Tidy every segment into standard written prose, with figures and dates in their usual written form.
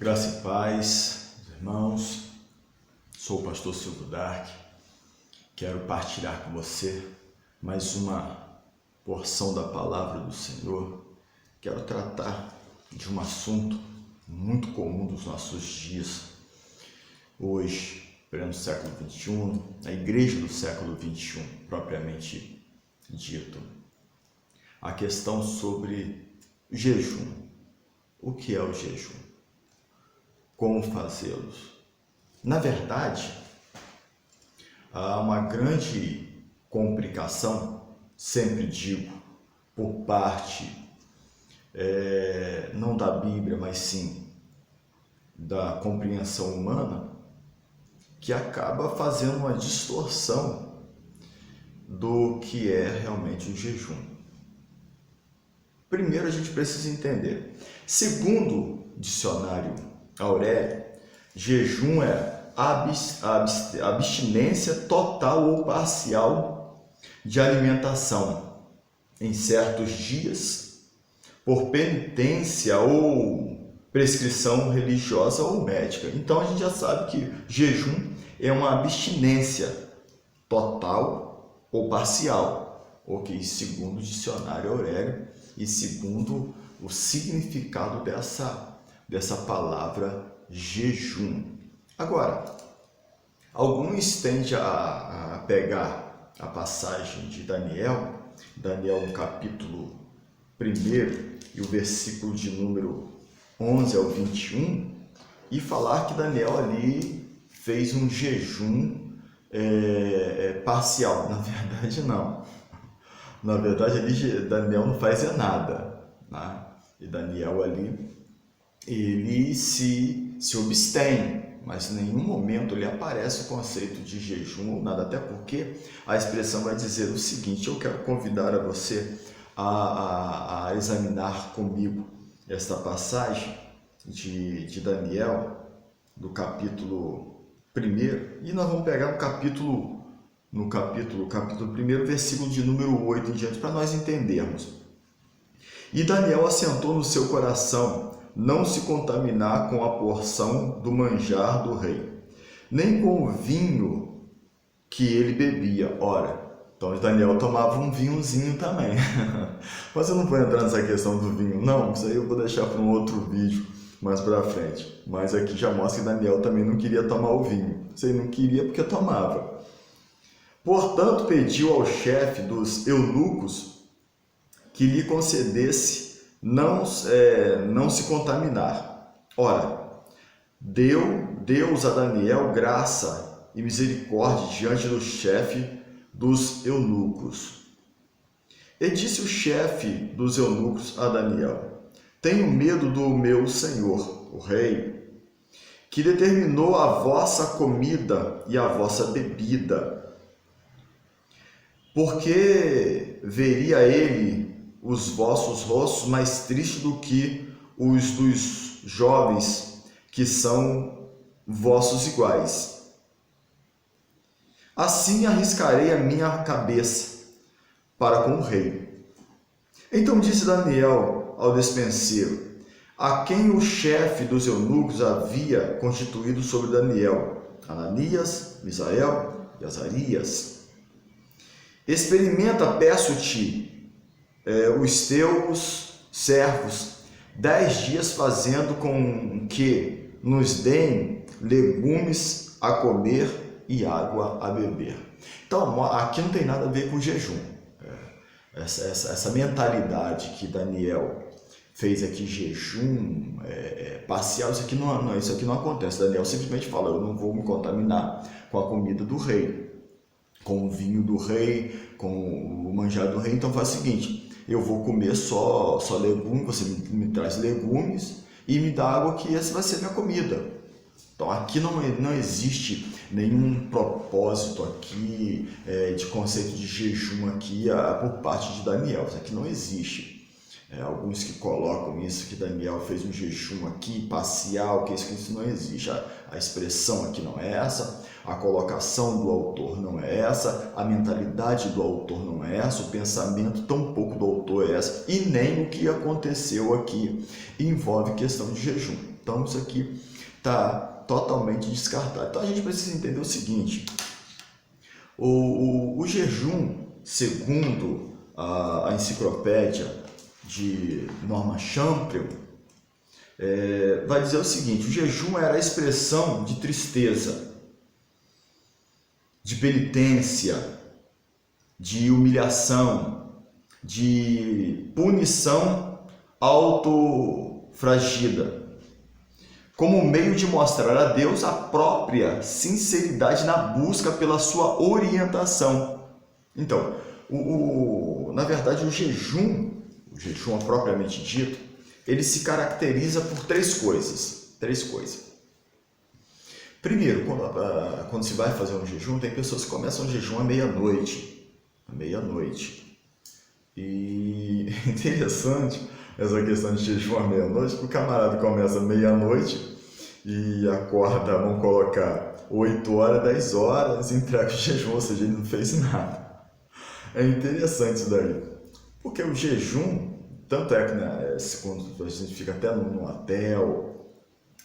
Graça e paz, irmãos. Sou o pastor Silvio Dark. Quero partilhar com você mais uma porção da palavra do Senhor. Quero tratar de um assunto muito comum dos nossos dias. Hoje, pleno século XXI, a igreja do século XXI, propriamente dito. A questão sobre jejum. O que é o jejum? Como fazê-los? Na verdade, há uma grande complicação, sempre digo, por parte não da Bíblia, mas sim da compreensão humana, que acaba fazendo uma distorção do que é realmente o jejum. Primeiro a gente precisa entender. Segundo o dicionário Aurélio, jejum é abstinência total ou parcial de alimentação em certos dias por penitência ou prescrição religiosa ou médica. Então a gente já sabe que jejum é uma abstinência total ou parcial, ok? Segundo o dicionário Aurélio e segundo o significado dessa palavra jejum. Agora, alguns tendem a pegar a passagem de Daniel no capítulo 1 e o versículo de número 11 ao 21 e falar que Daniel ali fez um jejum parcial. Na verdade, não. Na verdade, ali Daniel não faz nada, né? E Daniel ali ele se abstém, mas em nenhum momento ele aparece o conceito de jejum ou nada, até porque a expressão vai dizer o seguinte. Eu quero convidar a você a examinar comigo esta passagem de Daniel, do capítulo 1, e nós vamos pegar no capítulo 1, versículo de número 8 em diante, para nós entendermos. E Daniel assentou no seu coração não se contaminar com a porção do manjar do rei, nem com o vinho que ele bebia. Ora, então Daniel tomava um vinhozinho também. Mas eu não vou entrar nessa questão do vinho, não. Isso aí eu vou deixar para um outro vídeo mais para frente. Mas aqui já mostra que Daniel também não queria tomar o vinho. Isso aí não queria porque tomava. Portanto, pediu ao chefe dos eunucos que lhe concedesse não se contaminar. Ora, deu Deus a Daniel graça e misericórdia diante do chefe dos eunucos. E disse o chefe dos eunucos a Daniel: tenho medo do meu senhor, o rei, que determinou a vossa comida e a vossa bebida, porque veria ele os vossos rostos mais tristes do que os dos jovens que são vossos iguais. Assim arriscarei a minha cabeça para com o rei. Então disse Daniel ao despenseiro, a quem o chefe dos eunucos havia constituído sobre Daniel, Ananias, Misael e Azarias: experimenta, peço-te, os teus servos 10 dias fazendo com que nos deem legumes a comer e água a beber. Então, aqui não tem nada a ver com jejum. Essa mentalidade que Daniel fez aqui, jejum parcial, isso aqui não acontece. Daniel simplesmente fala, eu não vou me contaminar com a comida do rei, com o vinho do rei, com o manjar do rei. Então faz o seguinte, eu vou comer só legumes, você me traz legumes e me dá água, que essa vai ser minha comida. Então aqui não existe nenhum propósito aqui de conceito de jejum aqui por parte de Daniel. Isso aqui não existe. Alguns que colocam isso, que Daniel fez um jejum aqui parcial, que isso não existe. A expressão aqui não é essa, a colocação do autor não é essa, a mentalidade do autor não é essa, o pensamento tampouco do autor é essa, e nem o que aconteceu aqui envolve questão de jejum. Então isso aqui está totalmente descartado. Então a gente precisa entender o seguinte: o jejum, segundo a enciclopédia de Norman Champion, vai dizer o seguinte: o jejum era a expressão de tristeza, de penitência, de humilhação, de punição autofragida, como meio de mostrar a Deus a própria sinceridade na busca pela sua orientação. Então, na verdade, o jejum propriamente dito, ele se caracteriza por três coisas. Primeiro, quando se vai fazer um jejum, tem pessoas que começam o jejum à meia-noite. E é interessante essa questão de jejum à meia-noite, porque o camarada começa à meia-noite e acorda, vamos colocar, 8 horas, 10 horas, entrega o jejum, ou seja, ele não fez nada. É interessante isso daí, porque o jejum, tanto é que, né, quando a gente fica até no hotel,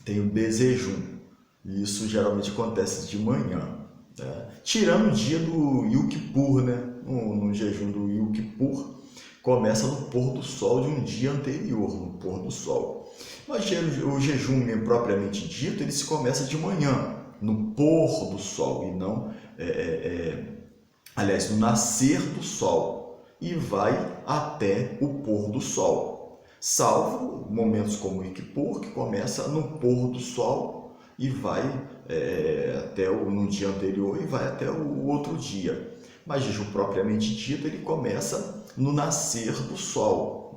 tem o desjejum, e isso geralmente acontece de manhã, né? Tirando o dia do Yom Kippur, né? No jejum do Yom Kippur, começa no pôr do sol de um dia anterior, no pôr do sol. Mas o jejum propriamente dito, ele se começa de manhã, no pôr do sol, e não, aliás, no nascer do sol, e vai até o pôr do sol. Salvo momentos como o Yom Kippur, que começa no pôr do sol e vai no dia anterior e vai até o outro dia. Mas jejum propriamente dito, ele começa no nascer do sol,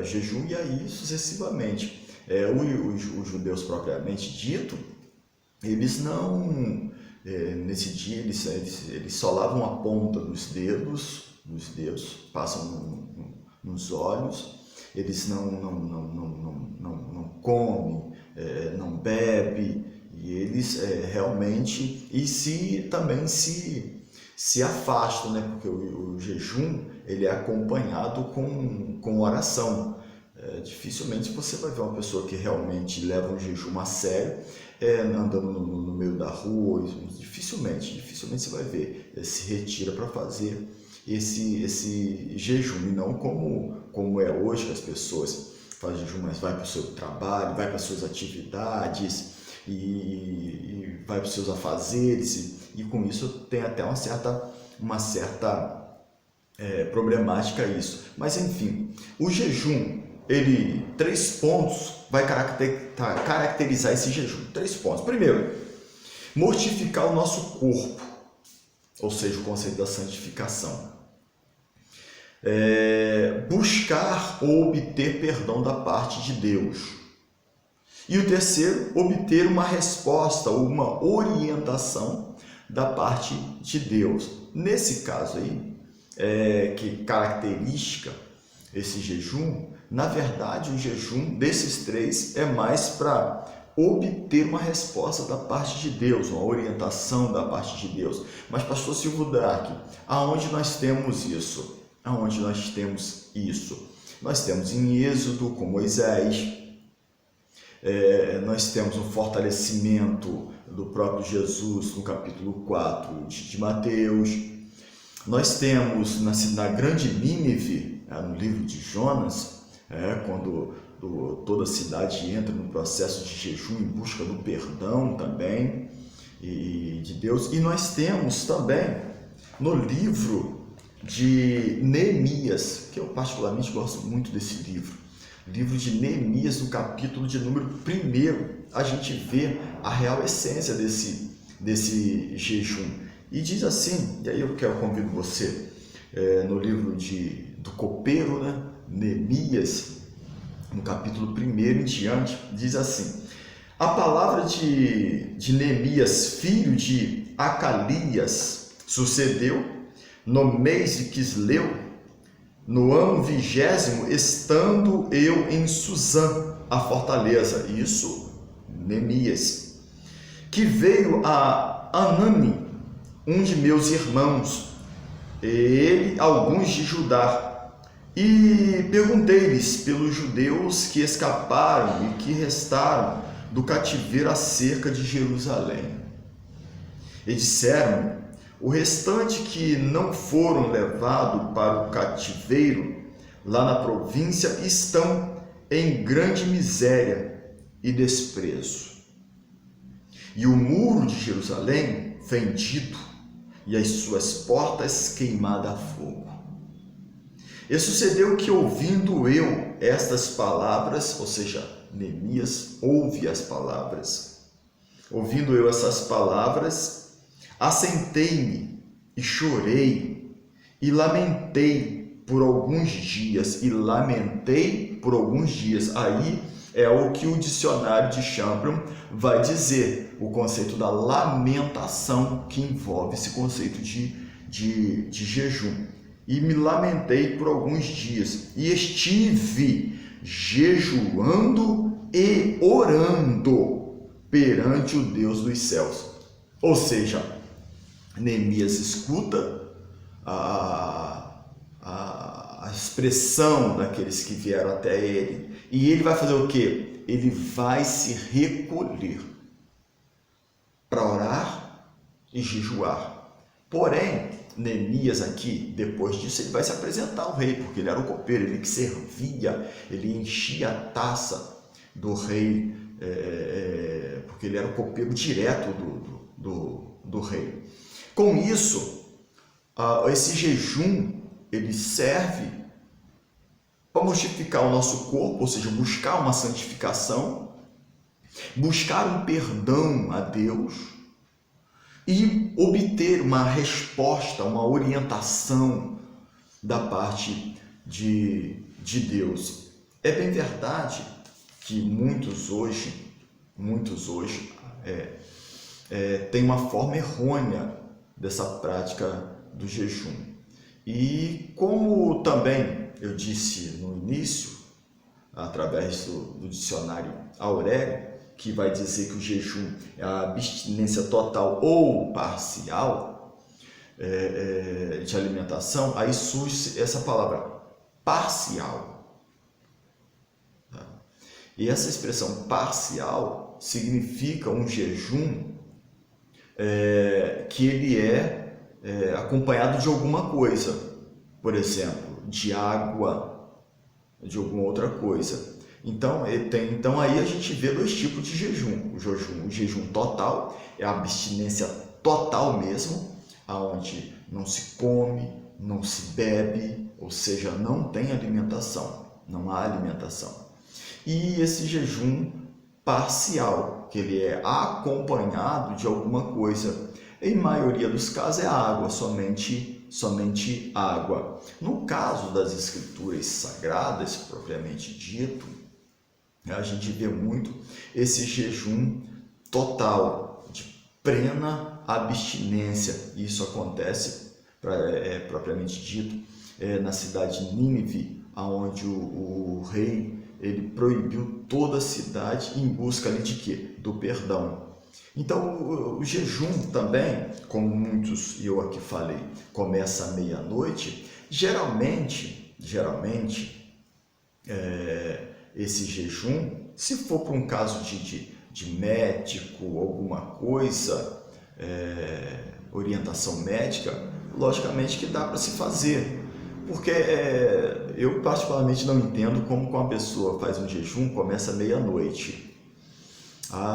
jejum, e aí sucessivamente. Os judeus propriamente dito, eles não, nesse dia, eles só lavam a ponta dos dedos, passam nos olhos, eles não comem, não bebem, e eles realmente, também se afastam, né? Porque o jejum, ele é acompanhado com oração. Dificilmente você vai ver uma pessoa que realmente leva um jejum a sério, andando no meio da rua. Dificilmente você vai ver, se retira para fazer esse jejum, e não como é hoje, que as pessoas fazem jejum, mas vai para o seu trabalho, vai para as suas atividades, e vai para os seus afazeres, e com isso tem até uma certa problemática isso. Mas enfim, o jejum, 3 pontos vai caracterizar esse jejum. 3 pontos. Primeiro, mortificar o nosso corpo, ou seja, o conceito da santificação. Buscar ou obter perdão da parte de Deus. E o terceiro, obter uma resposta ou uma orientação da parte de Deus. Nesse caso aí, que característica esse jejum, na verdade o jejum desses 3 é mais para obter uma resposta da parte de Deus, uma orientação da parte de Deus. Mas, pastor Silvio Dark, aonde nós temos isso? Nós temos em Êxodo com Moisés, nós temos um fortalecimento do próprio Jesus no capítulo 4 de Mateus, nós temos na grande Nínive, no livro de Jonas, quando toda a cidade entra no processo de jejum em busca do perdão também de Deus. E nós temos também no livro de Neemias, que eu particularmente gosto muito desse livro de Neemias, no capítulo de número 1, a gente vê a real essência desse jejum. E diz assim, e aí eu convido você, no livro do copeiro, né, Neemias, no capítulo 1 em diante, diz assim: a palavra de Neemias, filho de Acalias, sucedeu no mês de Quisleu, no ano 20º, estando eu em Suzã, a fortaleza. Isso, Neemias. Que veio a Anani, um de meus irmãos, e ele, alguns de Judá, E perguntei-lhes pelos judeus que escaparam e que restaram do cativeiro acerca de Jerusalém. E disseram: o restante que não foram levados para o cativeiro, lá na província, estão em grande miséria e desprezo. E o muro de Jerusalém fendido, e as suas portas queimadas a fogo. E sucedeu que, ouvindo eu estas palavras, ou seja, Neemias ouve as palavras, ouvindo eu essas palavras, assentei-me e chorei e lamentei por alguns dias. Aí é o que o dicionário de Champlin vai dizer, o conceito da lamentação, que envolve esse conceito de jejum. E me lamentei por alguns dias, e estive jejuando e orando perante o Deus dos céus. Ou seja, Neemias escuta a expressão daqueles que vieram até ele, e ele vai fazer o quê? Ele vai se recolher para orar e jejuar. Porém, Neemias aqui, depois disso, ele vai se apresentar ao rei, porque ele era o copeiro, ele que servia, ele enchia a taça do rei, porque ele era o copeiro direto do rei. Com isso, esse jejum, ele serve para mortificar o nosso corpo, ou seja, buscar uma santificação, buscar um perdão a Deus, e obter uma resposta, uma orientação da parte de Deus. É bem verdade que muitos hoje têm uma forma errônea dessa prática do jejum. E como também eu disse no início, através do dicionário Aurélio, que vai dizer que o jejum é a abstinência total ou parcial de alimentação, aí surge essa palavra parcial. Tá? E essa expressão parcial significa um jejum que ele é acompanhado de alguma coisa, por exemplo, de água, de alguma outra coisa. Então aí a gente vê dois tipos de jejum. O jejum total é a abstinência total mesmo, aonde não se come, não se bebe, ou seja, não tem alimentação, não há alimentação. E esse jejum parcial, que ele é acompanhado de alguma coisa. Em maioria dos casos é água, somente água. No caso das escrituras sagradas, propriamente dito, a gente vê muito esse jejum total, de plena abstinência. Isso acontece, propriamente dito, na cidade de Nínive, onde o rei ele proibiu toda a cidade em busca ali de quê? Do perdão. Então, o jejum também, como muitos eu aqui falei, começa à meia-noite. Geralmente, esse jejum, se for para um caso de médico, alguma coisa, orientação médica, logicamente que dá para se fazer. Porque eu particularmente não entendo como uma pessoa faz um jejum, começa à meia-noite.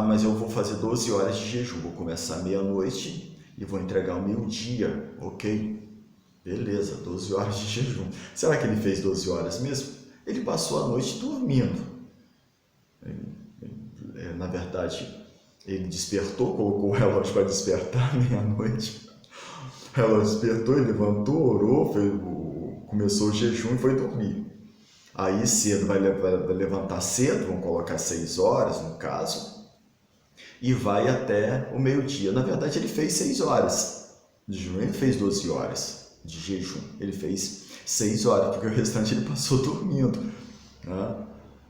Mas eu vou fazer 12 horas de jejum, vou começar à meia-noite e vou entregar ao meio-dia, ok? Beleza, 12 horas de jejum. Será que ele fez 12 horas mesmo? Ele passou a noite dormindo. Na verdade, ele despertou, colocou o relógio para despertar meia-noite. O relógio despertou, ele levantou, orou, começou o jejum e foi dormir. Aí cedo, vai levantar cedo, vamos colocar 6 horas no caso, e vai até o meio-dia. Na verdade, ele fez 6 horas de jejum, ele fez 12 horas de jejum, ele fez 6 horas, porque o restante ele passou dormindo. Né?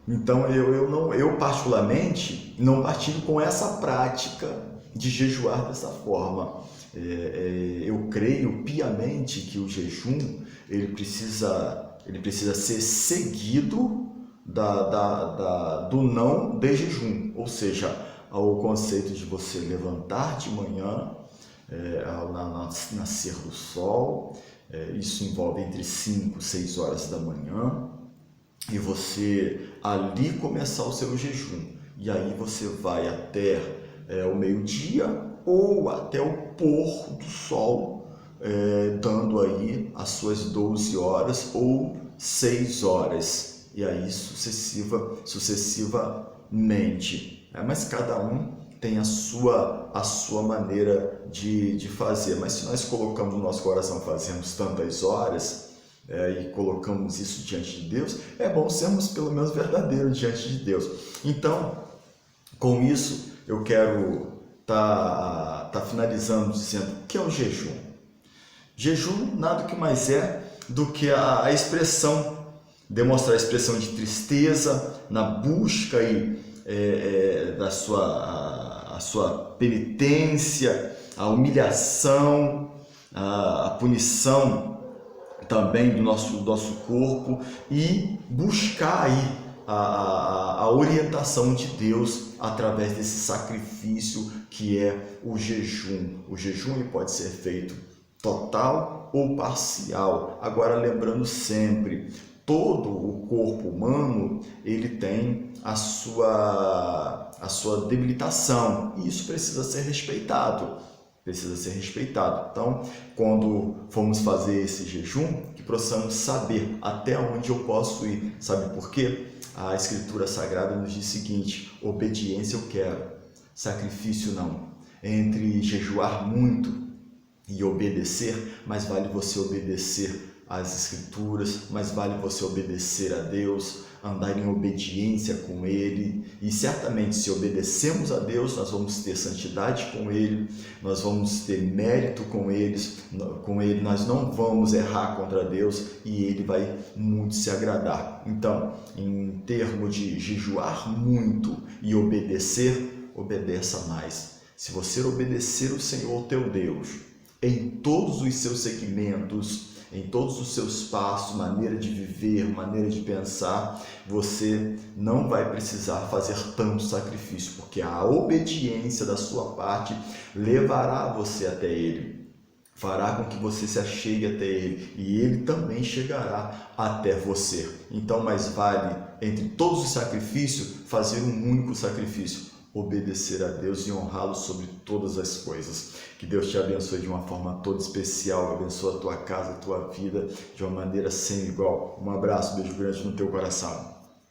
Então, eu particularmente não partilho com essa prática de jejuar dessa forma. Eu creio piamente que o jejum ele precisa ele precisa ser seguido do não de jejum, ou seja, o conceito de você levantar de manhã, ao nascer do sol, isso envolve entre 5 e 6 horas da manhã, e você ali começar o seu jejum, e aí você vai até o meio-dia ou até o pôr do sol, dando aí as suas 12 horas ou 6 horas, e aí sucessivamente. Mas cada um tem a sua maneira de fazer. Mas se nós colocamos no nosso coração, fazemos tantas horas, e colocamos isso diante de Deus, é bom sermos pelo menos verdadeiros diante de Deus. Então, com isso, eu quero tá finalizando dizendo o que é o jejum. Jejum nada que mais é do que a expressão, demonstrar a expressão de tristeza na busca aí, da sua penitência, a humilhação, a punição também do nosso corpo, e buscar aí a orientação de Deus através desse sacrifício que é o jejum. O jejum ele pode ser feito total ou parcial. Agora, lembrando sempre, todo o corpo humano ele tem a sua debilitação, e isso precisa ser respeitado. Então, quando formos fazer esse jejum, que possamos saber até onde eu posso ir. Sabe por quê? A Escritura Sagrada nos diz o seguinte: obediência eu quero, sacrifício não. Entre jejuar muito e obedecer, mais vale você obedecer às Escrituras, mais vale você obedecer a Deus, andar em obediência com Ele. E certamente, se obedecemos a Deus, nós vamos ter santidade com Ele, nós vamos ter mérito com Ele, nós não vamos errar contra Deus, e Ele vai muito se agradar. Então, em termos de jejuar muito e obedecer, obedeça mais. Se você obedecer o Senhor teu Deus em todos os seus segmentos, em todos os seus passos, maneira de viver, maneira de pensar, você não vai precisar fazer tanto sacrifício, porque a obediência da sua parte levará você até Ele, fará com que você se achegue até Ele, e Ele também chegará até você. Então, mais vale, entre todos os sacrifícios, fazer um único sacrifício: obedecer a Deus e honrá-lo sobre todas as coisas. Que Deus te abençoe de uma forma toda especial, abençoe a tua casa, a tua vida de uma maneira sem igual. Um abraço, beijo grande no teu coração.